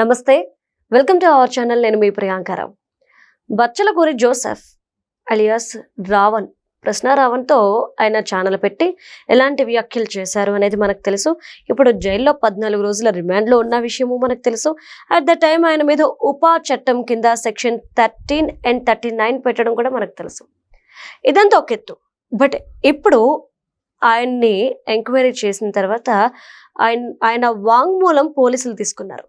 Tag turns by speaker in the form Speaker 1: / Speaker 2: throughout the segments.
Speaker 1: నమస్తే, welcome to our channel. నేను మీ Priyanka Rao. Bachalakuri Joseph alias Raavan, ప్రశ్న రావణ్తో ఆయన ఛానల్ పెట్టి ఎలాంటి వ్యాఖ్యలు చేశారు అనేది మనకు తెలుసు. ఇప్పుడు జైల్లో 14 రోజుల రిమాండ్లో ఉన్న విషయము మనకు తెలుసు. అట్ ద టైం ఆయన మీద ఉపా చట్టం కింద సెక్షన్ 13 and 39 పెట్టడం కూడా మనకు తెలుసు. ఇదంతా ఒక ఎత్తు. బట్ ఇప్పుడు ఆయన్ని ఎంక్వైరీ చేసిన తర్వాత ఆయన వాంగ్మూలం పోలీసులు తీసుకున్నారు.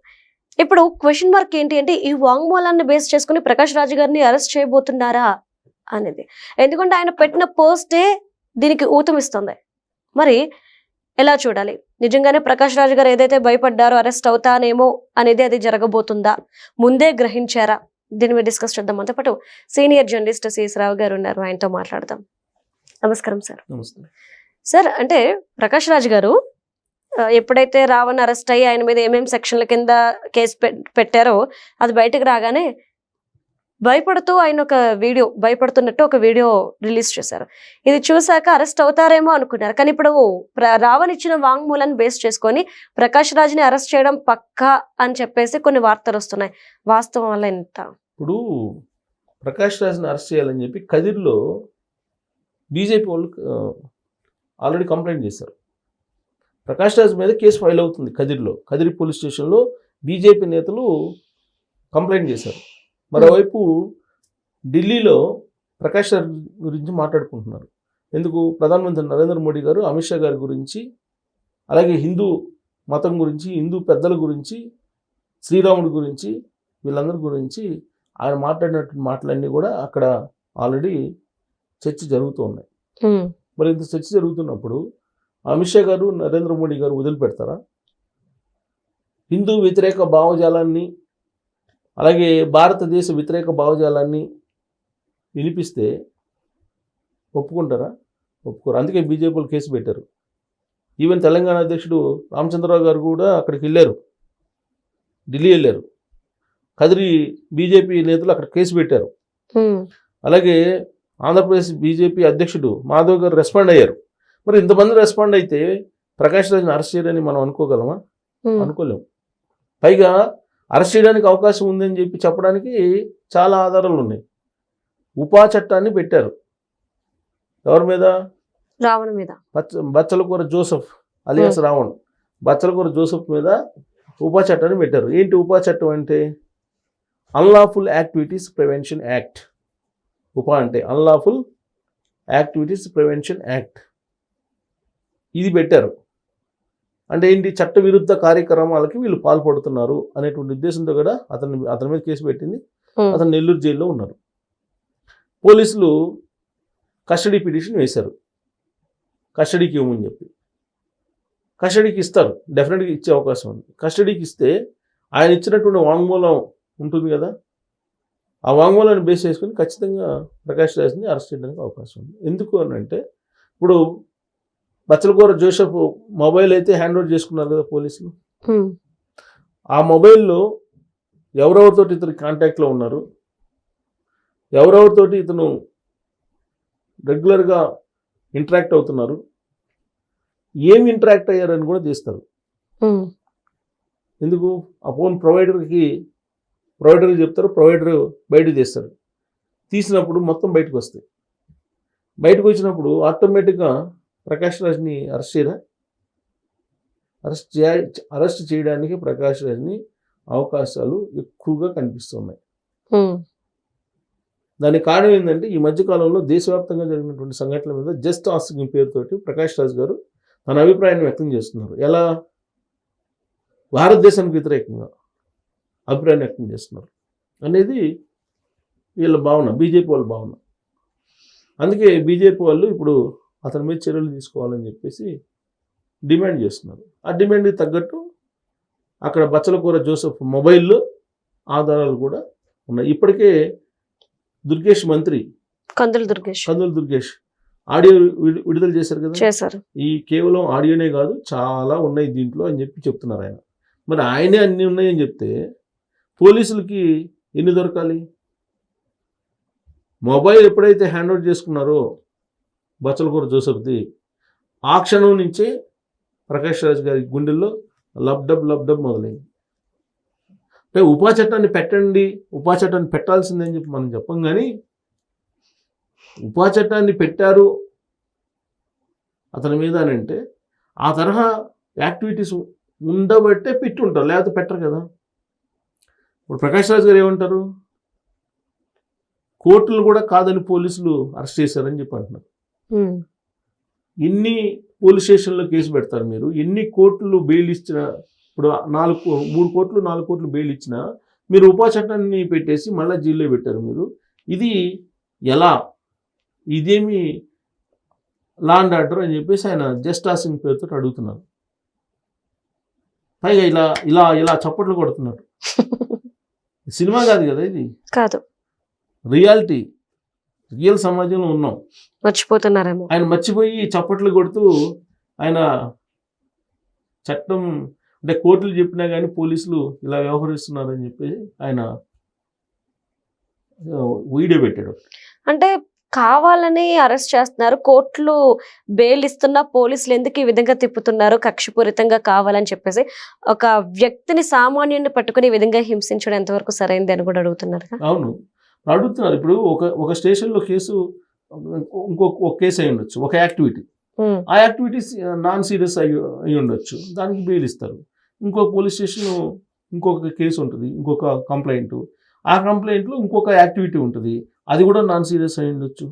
Speaker 1: ఇప్పుడు క్వశ్చన్ మార్క్ ఏంటి అంటే, ఈ వాంగ్మూలాన్ని బేస్ చేసుకుని ప్రకాష్ రాజ్ గారిని అరెస్ట్ చేయబోతున్నారా అనేది. ఎందుకంటే ఆయన పెట్టిన పోస్టే దీనికి ఊతమిస్తుంది. మరి ఎలా చూడాలి? నిజంగానే ప్రకాష్ రాజ్ గారు ఏదైతే భయపడ్డారో అరెస్ట్ అవుతానేమో అనేది అది జరగబోతుందా? ముందే గ్రహించారా? దీని మీద డిస్కస్ చేద్దాం. అంతో పాటు సీనియర్ జర్నలిస్ట్ సిఎస్ రావు గారు ఉన్నారు, ఆయనతో మాట్లాడదాం. నమస్కారం సార్.
Speaker 2: నమస్తే
Speaker 1: సార్, అంటే ప్రకాష్ రాజ్ గారు ఎప్పుడైతే రావణ్ అరెస్ట్ అయ్యి ఆయన మీద ఏమేమి సెక్షన్ల కింద కేసు పెట్టారో అది బయటకు రాగానే భయపడుతూ ఆయన భయపడుతున్నట్టు ఒక వీడియో రిలీజ్ చేశారు. ఇది చూసాక అరెస్ట్ అవుతారేమో అనుకున్నారు. కానీ ఇప్పుడు రావణ్ ఇచ్చిన వాంగ్మూలాన్ని బేస్ చేసుకొని ప్రకాష్ రాజ్ని అరెస్ట్ చేయడం పక్కా అని చెప్పేసి కొన్ని వార్తలు వస్తున్నాయి. వాస్తవం వల్ల ఎంత?
Speaker 2: ఇప్పుడు ప్రకాష్ రాజ్ని అరెస్ట్ చేయాలని చెప్పి కదిర్లో బీజేపీ వాళ్ళు ఆల్రెడీ కంప్లైంట్ చేశారు. ప్రకాష్ రాజ్ మీద కేసు ఫైల్ అవుతుంది కదిరి పోలీస్ స్టేషన్లో. బీజేపీ నేతలు కంప్లైంట్ చేశారు. మరోవైపు ఢిల్లీలో ప్రకాష్ రాజ్ గురించి మాట్లాడుకుంటున్నారు. ఎందుకు? ప్రధానమంత్రి నరేంద్ర మోడీ గారు అమిత్ షా గారి గురించి, అలాగే హిందూ మతం గురించి, హిందూ పెద్దల గురించి, శ్రీరాముడి గురించి, వీళ్ళందరి గురించి ఆయన మాట్లాడినటువంటి మాటలన్నీ కూడా అక్కడ ఆల్రెడీ చర్చ జరుగుతూ ఉన్నాయి. మరి ఇంత చర్చ జరుగుతున్నప్పుడు అమిత్ షా గారు, నరేంద్ర మోడీ గారు వదిలిపెడతారా? హిందూ వ్యతిరేక భావజాలాన్ని, అలాగే భారతదేశ వ్యతిరేక భావజాలాన్ని వినిపిస్తే ఒప్పుకుంటారా? ఒప్పుకోరు. అందుకే బీజేపీలు కేసు పెట్టారు. ఈవెన్ తెలంగాణ అధ్యక్షుడు రామచంద్రరావు గారు కూడా అక్కడికి వెళ్ళారు, ఢిల్లీ వెళ్ళారు. కదిరి బీజేపీ నేతలు అక్కడ కేసు పెట్టారు. అలాగే ఆంధ్రప్రదేశ్ బీజేపీ అధ్యక్షుడు మాధవ్ గారు రెస్పాండ్ అయ్యారు. మరి ఇంతమంది రెస్పాండ్ అయితే ప్రకాష్ రాజ్ని అరెస్ట్ చేయడానికి మనం అనుకోగలమా? అనుకోలేము. పైగా అరెస్ట్ చేయడానికి అవకాశం ఉందని చెప్పడానికి చాలా ఆధారాలు ఉన్నాయి. ఉపా చట్టాన్ని పెట్టారు. ఎవరి మీద?
Speaker 1: రావణ్ మీద.
Speaker 2: Bachhalakura Joseph alias Ravan, Bachhalakura Joseph మీద ఉపా చట్టాన్ని పెట్టారు. ఏంటి ఉపా చట్టం అంటే? Unlawful activities prevention act. UAPA అంటే అన్లాఫుల్ యాక్టివిటీస్ ప్రివెన్షన్ యాక్ట్. ఇది పెట్టారు. అంటే ఏంటి? చట్ట విరుద్ధ కార్యక్రమాలకి వీళ్ళు పాల్పడుతున్నారు అనేటువంటి ఉద్దేశంతో కూడా అతని మీద కేసు పెట్టింది. అతను నెల్లూరు జైల్లో ఉన్నారు. పోలీసులు కస్టడీ పిటిషన్ వేశారు, కస్టడీకి ఇవ్వమని చెప్పి. కస్టడీకి ఇస్తారు, డెఫినెట్గా ఇచ్చే అవకాశం ఉంది. కస్టడీకి ఇస్తే ఆయన ఇచ్చినటువంటి వాంగ్మూలం ఉంటుంది కదా, ఆ వాంగ్మూలాన్ని బేస్ చేసుకుని ఖచ్చితంగా ప్రకాష్ రాజ్ని అరెస్ట్ చేయడానికి అవకాశం ఉంది. ఎందుకు అని అంటే, ఇప్పుడు బచ్చలకూర జోసెఫ్ మొబైల్ అయితే హ్యాండ్ ఓవర్ చేసుకున్నారు కదా పోలీసులు. ఆ మొబైల్లో ఎవరెవరితోటి ఇతను కాంటాక్ట్లో ఉన్నారు, ఎవరెవరితోటి ఇతను రెగ్యులర్గా ఇంటరాక్ట్ అవుతున్నారు, ఏమి ఇంటరాక్ట్ అయ్యారని కూడా తీస్తారు. ఎందుకు? ఆ ఫోన్ ప్రొవైడర్కి చెప్తారు, ప్రొవైడర్ బయటకు తీస్తారు. తీసినప్పుడు మొత్తం బయటకు వస్తాయి. బయటకు వచ్చినప్పుడు ఆటోమేటిక్గా ప్రకాష్ రాజ్ని అరెస్ట్ చేయరా? అరెస్ట్ చేయడానికి ప్రకాష్ రాజ్ని అవకాశాలు ఎక్కువగా కనిపిస్తున్నాయి. దానికి కారణం ఏంటంటే, ఈ మధ్యకాలంలో దేశవ్యాప్తంగా జరిగినటువంటి సంఘటనల మీద జస్ట్ ఆస్కింగ్ పేరుతోటి ప్రకాష్ రాజ్ గారు తన అభిప్రాయాన్ని వ్యక్తం చేస్తున్నారు. ఎలా? భారతదేశానికి వ్యతిరేకంగా అభిప్రాయాన్ని వ్యక్తం చేస్తున్నారు అనేది వీళ్ళ భావన, బీజేపీ వాళ్ళ భావన. అందుకే బీజేపీ వాళ్ళు ఇప్పుడు అతని మీద చర్యలు తీసుకోవాలని చెప్పేసి డిమాండ్ చేస్తున్నారు. ఆ డిమాండ్కి తగ్గట్టు అక్కడ బచ్చలకూర జోసెఫ్ మొబైల్లో ఆధారాలు కూడా ఉన్నాయి. ఇప్పటికే దుర్గేష్ మంత్రి
Speaker 1: కందుల
Speaker 2: దుర్గేష్ ఆడియో విడుదల చేశారు కదా. ఈ కేవలం ఆడియోనే కాదు, చాలా ఉన్నాయి దీంట్లో అని చెప్పి చెప్తున్నారు ఆయన. మరి ఆయనే అన్నీ ఉన్నాయని చెప్తే పోలీసులకి ఎన్ని దొరకాలి? మొబైల్ ఎప్పుడైతే హ్యాండ్ ఓవర్ చేసుకున్నారో బచ్చలకూర జోసెఫ్ది, ఆ క్షణం నుంచే ప్రకాష్ రాజ్ గారి గుండెల్లో లబ్డబ్ మొదలైంది. అంటే ఉపా చట్టాన్ని పెట్టండి, ఉపా చట్టాన్ని పెట్టాల్సిందని చెప్పి మనం చెప్పం, కానీ ఉపా చట్టాన్ని పెట్టారు అతని మీద అని అంటే ఆ తరహా యాక్టివిటీస్ ఉండబట్టే పెట్టుంటారు, లేకపోతే పెట్టరు కదా. ఇప్పుడు ప్రకాష్ రాజ్ గారు ఏమంటారు, కోర్టులు కూడా కాదని పోలీసులు అరెస్ట్ చేశారని చెప్పి అంటున్నారు. ఎన్ని పోలీస్ స్టేషన్లో కేసు పెడతారు మీరు, ఎన్ని కోర్టులు బెయిల్ ఇచ్చిన, ఇప్పుడు 3 కోట్లు 4 కోట్లు బెయిల్ ఇచ్చినా మీరు ఉపా చట్టాన్ని పెట్టేసి మళ్ళీ జైల్లో పెట్టారు మీరు. ఇది ఎలా, ఇదేమి లా అండ్ ఆర్డర్ అని చెప్పేసి ఆయన జస్ట్ ఆసింగ్ పేరుతో అడుగుతున్నారు. పైగా ఇలా ఇలా ఇలా చప్పట్లు కొడుతున్నారు. సినిమా కాదు కదా ఇది,
Speaker 1: కాదు,
Speaker 2: రియాలిటీ, రియల్ సమాజంలో ఉన్నాం.
Speaker 1: మర్చిపోతున్నారేమో.
Speaker 2: ఆయన మర్చిపోయి చప్పట్లు కొడుతూ ఆయన చట్టం అంటే కోర్టులు చెప్పినా కానీ పోలీసులు ఇలా వ్యవహరిస్తున్నారని చెప్పి ఆయన వీడియో పెట్టాడు.
Speaker 1: అంటే కావాలని అరెస్ట్ చేస్తున్నారు, కోర్టులు బెయిల్ ఇస్తున్నా పోలీసులు ఎందుకు ఈ విధంగా తిప్పుతున్నారు, కక్షపూరితంగా కావాలని చెప్పేసి ఒక వ్యక్తిని, సామాన్యుని పట్టుకుని ఈ విధంగా హింసించడం ఎంతవరకు సరైంది అని కూడా అడుగుతున్నారు.
Speaker 2: అవును, అడుగుతున్నారు. ఇప్పుడు ఒక స్టేషన్లో కేసు, ఒక కేసు అయి ఉండొచ్చు, ఒక యాక్టివిటీ, ఆ యాక్టివిటీస్ నాన్ సీరియస్ అయి ఉండొచ్చు, దానికి బెయిల్ ఇస్తారు. ఇంకొక పోలీస్ స్టేషన్ ఇంకొక కేసు ఉంటుంది, ఇంకొక కంప్లైంట్, ఆ కంప్లైంట్లో ఇంకొక యాక్టివిటీ ఉంటుంది, అది కూడా నాన్ సీరియస్ అయి ఉండొచ్చు.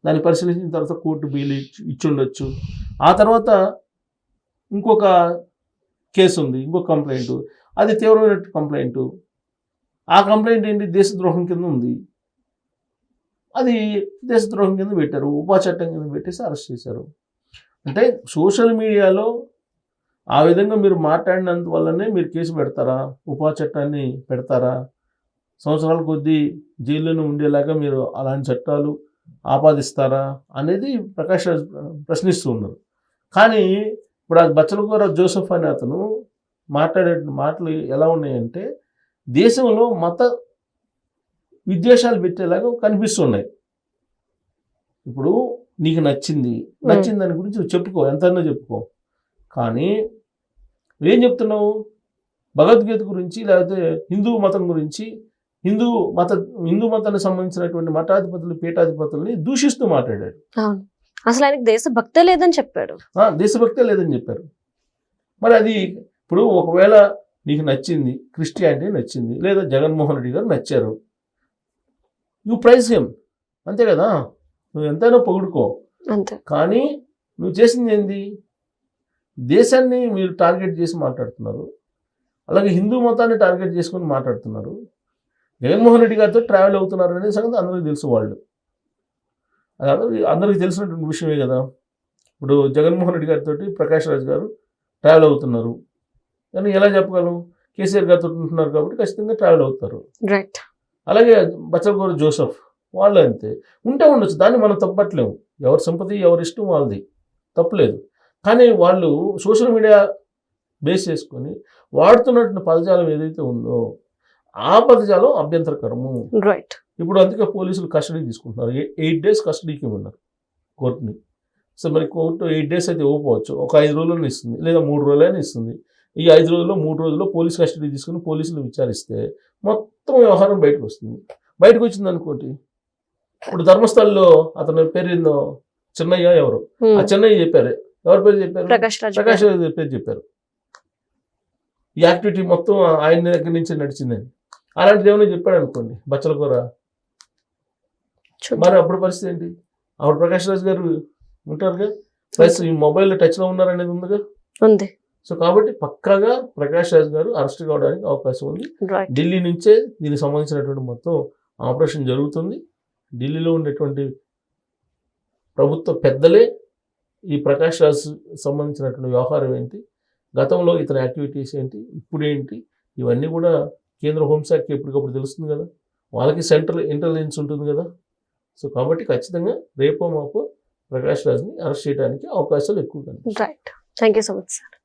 Speaker 2: దాన్ని పరిశీలించిన తర్వాత కోర్టు బెయిల్ ఇచ్చి ఉండొచ్చు. ఆ తర్వాత ఇంకొక కేసు ఉంది, ఇంకొక కంప్లైంట్, అది తీవ్రమైన కంప్లైంట్, ఆ కంప్లైంట్ ఏంటి, దేశద్రోహం కింద ఉంది, అది దేశద్రోహం కింద పెట్టారు, ఉపా చట్టం కింద పెట్టేసి అరెస్ట్ చేశారు. అంటే సోషల్ మీడియాలో ఆ విధంగా మీరు మాట్లాడినందువల్లనే మీరు కేసు పెడతారా, ఉపా చట్టాన్ని పెడతారా, సంవత్సరాల కొద్దీ జైల్లోనే ఉండేలాగా మీరు అలాంటి చట్టాలు ఆపాదిస్తారా అనేది ప్రకాష్ రాజ్ ప్రశ్నిస్తూ ఉన్నారు. కానీ ఇప్పుడు ఆ బచ్చలకూర జోసెఫ్ అనే అతను మాట్లాడే మాటలు ఎలా ఉన్నాయంటే దేశంలో మత విద్వేషాలు పెట్టేలాగా కనిపిస్తున్నాయి. ఇప్పుడు నీకు నచ్చింది దాని గురించి చెప్పుకో, ఎంతైనా చెప్పుకో, కానీ ఏం చెప్తున్నావు, భగవద్గీత గురించి లేకపోతే హిందూ మతం గురించి, హిందూ మతానికి సంబంధించినటువంటి మఠాధిపతులు, పీఠాధిపతుల్ని దూషిస్తూ మాట్లాడాడు.
Speaker 1: అసలు ఆయనకు దేశభక్తే లేదని చెప్పాడు.
Speaker 2: దేశభక్తే లేదని చెప్పారు. మరి అది ఇప్పుడు ఒకవేళ నీకు నచ్చింది, క్రిస్టియానిటీ నచ్చింది, లేదా జగన్మోహన్ రెడ్డి గారు నచ్చారు, యూ ప్రైజ్ హిమ్, అంతే కదా, నువ్వు ఎంతైనా పొగుడుకో.
Speaker 1: అంతే.
Speaker 2: కానీ నువ్వు చేసింది ఏంది, దేశాన్ని మీరు టార్గెట్ చేసి మాట్లాడుతున్నారు, అలాగే హిందూ మతాన్ని టార్గెట్ చేసుకొని మాట్లాడుతున్నారు. జగన్మోహన్ రెడ్డి గారితో ట్రావెల్ అవుతున్నారు అనే సంగతి అందరికీ తెలుసు, వాళ్ళు అందరికీ తెలిసినటువంటి విషయమే కదా. ఇప్పుడు జగన్మోహన్ రెడ్డి గారితో ప్రకాష్ రాజ్ గారు ట్రావెల్ అవుతున్నారు, కానీ ఎలా చెప్పగలం, కేసీఆర్ గారితో ఉంటున్నారు కాబట్టి ఖచ్చితంగా ట్రావెల్ అవుతారు.
Speaker 1: రైట్.
Speaker 2: అలాగే బచ్చలకూర జోసెఫ్ వాళ్ళు అంతే, ఉంటే ఉండొచ్చు, దాన్ని మనం తప్పట్లేము, ఎవరి సింపతి ఎవరి ఇష్టం వాళ్ళది, తప్పలేదు. కానీ వాళ్ళు సోషల్ మీడియా బేస్ చేసుకొని వాడుతున్నటువంటి పదజాలం ఏదైతే ఉందో ఆ పదజాలం అభ్యంతరకరము.
Speaker 1: రైట్.
Speaker 2: ఇప్పుడు అందుకే పోలీసులు కస్టడీ తీసుకుంటున్నారు, 8 days కస్టడీకి ఉన్నారు కోర్టుని. సో మరి కోర్టు 8 days అయితే ఇవ్వకపోవచ్చు, ఒక 5 రోజులను ఇస్తుంది, లేదా 3 రోజులైనా ఇస్తుంది. ఈ 5 రోజుల్లో 3 రోజుల్లో పోలీస్ కస్టడీ తీసుకుని పోలీసులు విచారిస్తే మొత్తం వ్యవహారం బయటకు వస్తుంది. బయటకు వచ్చింది అనుకోండి, ఇప్పుడు ధర్మస్థలంలో అతని పేరు ఏందో, చెన్నయ్య ఎవరు, ఆ చెన్నయ్య చెప్పారు, ఎవరి పేరు చెప్పారు, ప్రకాష్ రాజ్ పేరు చెప్పారు. ఈ యాక్టివిటీ మొత్తం ఆయన దగ్గర నుంచి నడిచిందని, అలాంటిది ఏమైనా చెప్పాడు అనుకోండి బచ్చలకూర, మరి అప్పుడు పరిస్థితి ఏంటి, అప్పుడు ప్రకాష్ రాజ్ గారు ఉంటారుగా, ప్లస్ ఈ మొబైల్లో టచ్లో ఉన్నారనేది ఉందిగా
Speaker 1: ఉంది.
Speaker 2: సో కాబట్టి పక్కాగా ప్రకాష్ రాజ్ గారు అరెస్ట్ కావడానికి అవకాశం ఉంది. ఢిల్లీ నుంచే దీనికి సంబంధించినటువంటి మొత్తం ఆపరేషన్ జరుగుతుంది. ఢిల్లీలో ఉండేటువంటి ప్రభుత్వ పెద్దలే ఈ ప్రకాష్ రాజ్ సంబంధించినటువంటి వ్యవహారం ఏంటి, గతంలో ఇతని యాక్టివిటీస్ ఏంటి, ఇప్పుడు ఏంటి, ఇవన్నీ కూడా కేంద్ర హోంశాఖకి ఎప్పటికప్పుడు తెలుస్తుంది కదా, వాళ్ళకి సెంట్రల్ ఇంటెలిజెన్స్ ఉంటుంది కదా. సో కాబట్టి ఖచ్చితంగా రేపో మాపో ప్రకాష్ రాజ్ని అరెస్ట్ చేయడానికి అవకాశాలు ఎక్కువ కనిపిస్తాయి.
Speaker 1: Right. Thank you so much sir.